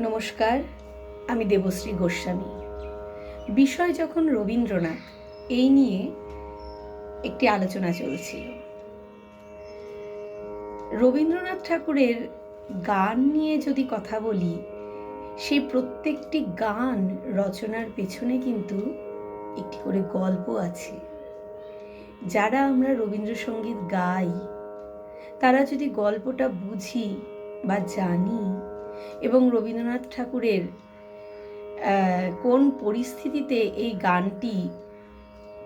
নমস্কার, আমি দেবশ্রী গোস্বামী। বিষয় যখন রবীন্দ্রনাথ, এই নিয়ে একটি আলোচনা চলছিল। রবীন্দ্রনাথ ঠাকুরের গান নিয়ে যদি কথা বলি, সেই প্রত্যেকটি গান রচনার পেছনে কিন্তু একটি করে গল্প আছে। যারা আমরা রবীন্দ্রসঙ্গীত গাই, তারা যদি গল্পটা বুঝি বা জানি এবং রবীন্দ্রনাথ ঠাকুরের কোন পরিস্থিতিতে এই গানটি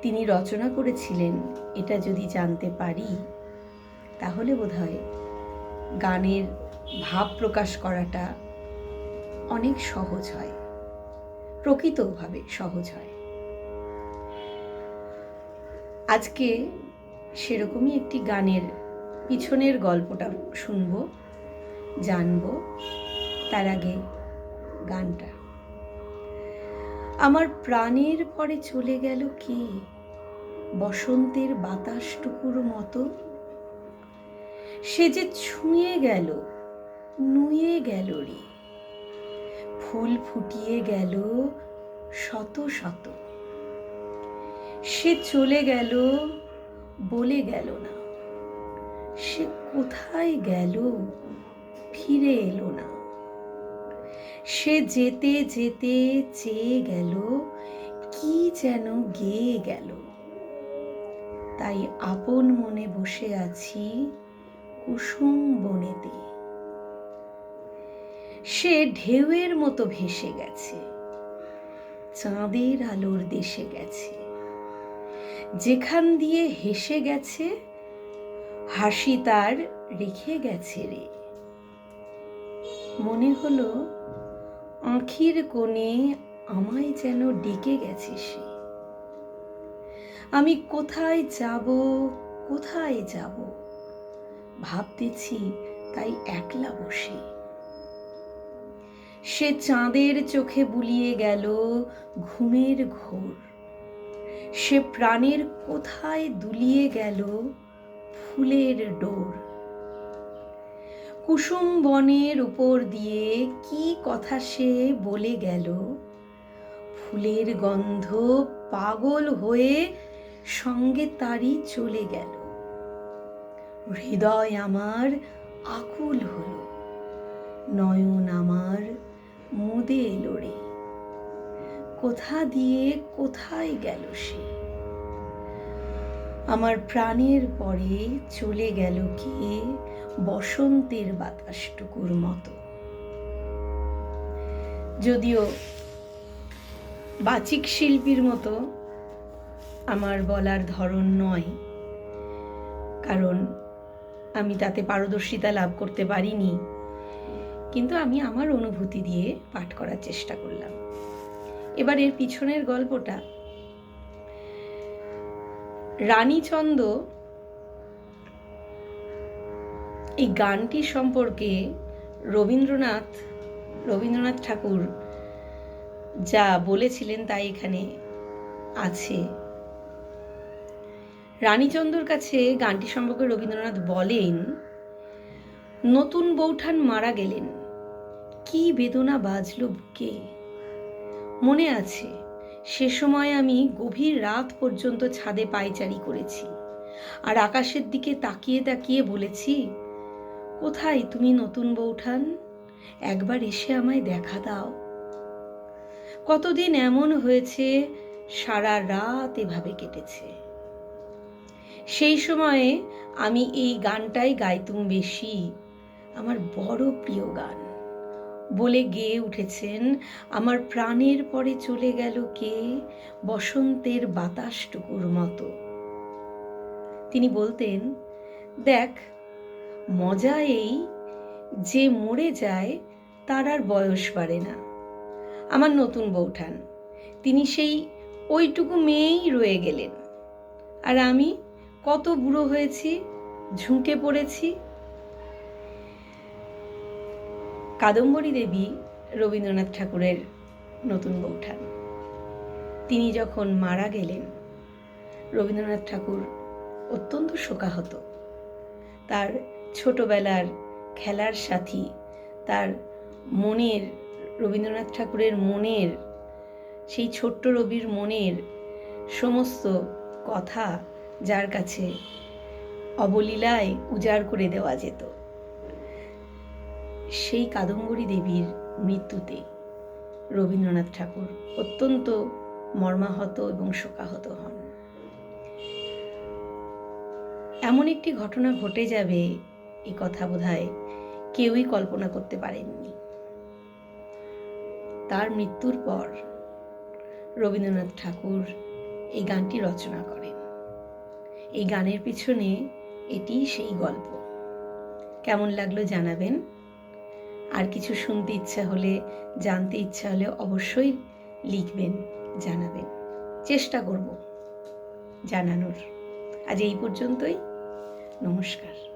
তিনি রচনা করেছিলেন এটা যদি জানতে পারি, তাহলে বোধহয় গানের ভাব প্রকাশ করাটা অনেক সহজ হয়, প্রকৃতভাবে সহজ হয়। আজকে সেরকমই একটি গানের পিছনের গল্পটা শুনবো, জানবো। তার আগে গানটা। আমার প্রাণের পরে চলে গেল কে, বসন্তের বাতাসটুকুর মতো, সে যে ছুঁয়ে গেল, নুয়ে গেল রে, ফুল ফুটিয়ে গেল শত শত, সে চলে গেল বলে গেল না, সে কোথায় গেল ফিরে এলো না, সে যেতে যেতে চেয়ে গেল কি যেন গেয়ে গেল, তাই আপন মনে বসে আছি কুসুম বনেতে। সে ঢেউয়ের মতো ভেসে গেছে, চাঁদের আলোর দেশে গেছে, যেখান দিয়ে হেসে গেছে হাসি তার রেখে গেছে রে। মনে হলো আঁখির কোণে আমায় যেন ডেকে গেছে সে। আমি কোথায় যাব, কোথায় যাব ভাবতেছি তাই একলা বসে। সে চাঁদের চোখে বুলিয়ে গেল ঘুমের ঘোর, সে প্রাণের কোথায় দুলিয়ে গেল ফুলের ডোর। কুসুম বনের উপর দিয়ে কি কথা সে বলে গেল, ফুলের গন্ধ পাগল হয়ে সঙ্গে তারই চলে গেল। হৃদয় আমার আকুল হলো, নয়ন আমার মুদে এলো রে, কোথা দিয়ে কোথায় গেল সে। আমার প্রাণের পরে চলে গেল কে, বসন্তের বাতাসটুকুর মতো। যদিও বাচিক শিল্পীর মতো আমার বলার ধরন নয়, কারণ আমি তাতে পারদর্শিতা লাভ করতে পারিনি, কিন্তু আমি আমার অনুভূতি দিয়ে পাঠ করার চেষ্টা করলাম। এবার এর পিছনের গল্পটা। রানীচন্দ এই গানটি সম্পর্কে রবীন্দ্রনাথ ঠাকুর যা বলেছিলেন তাই এখানে আছে। রানীচন্দর কাছে গানটি সম্পর্কে রবীন্দ্রনাথ বলেন, নতুন বৌঠান মারা গেলেন, কি বেদনা বাজলো বুকে। মনে আছে সে সময় আমি গভীর রাত পর্যন্ত ছাদে পায়চারি করেছি, আর আকাশের দিকে তাকিয়ে তাকিয়ে বলেছি, কোথায় তুমি নতুন বৌঠান, একবার এসে আমায় দেখা দাও। কতদিন এমন হয়েছে সারা রাত এভাবে কেটেছে। সেই সময়ে আমি এই গানটাই গাইতুম বেশি, আমার বড় প্রিয় গান বলে গেয়ে উঠেছেন, আমার প্রাণের পরে চলে গেল কে, বসন্তের বাতাসটুকুর মতো। তিনি বলতেন, দেখ মজা এই যে মরে যায় তার আর বয়স বাড়ে না। আমার নতুন বৌঠান, তিনি সেই ওইটুকু মেয়েই রয়ে গেলেন, আর আমি কত বুড়ো হয়েছি, ঝুঁকে পড়েছি। কাদম্বরী দেবী রবীন্দ্রনাথ ঠাকুরের নতুন বৌঠান। তিনি যখন মারা গেলেন, রবীন্দ্রনাথ ঠাকুর অত্যন্ত শোকাহত। তার ছোটবেলার খেলার সাথী, তার মনের রবীন্দ্রনাথ ঠাকুরের মনের, সেই ছোট্ট রবির মনের সমস্ত কথা যার কাছে অবলীলায় উজাড় করে দেওয়া যেত, সেই কাদম্বরী দেবীর মৃত্যুতে রবীন্দ্রনাথ ঠাকুর অত্যন্ত মর্মাহত এবং শোকাহত হন। এমন একটি ঘটনা ঘটে যাবে এ কথা বোধহয় কেউই কল্পনা করতে পারেননি। তার মৃত্যুর পর রবীন্দ্রনাথ ঠাকুর এই গানটি রচনা করেন। এই গানের পিছনে এটি সেই গল্প। কেমন লাগলো জানাবেন। আর কিছু শুনতে ইচ্ছা হলে, জানতে ইচ্ছা হলে অবশ্যই লিখবেন, জানাবেন। চেষ্টা করব জানানোর। আজ এই পর্যন্তই। নমস্কার।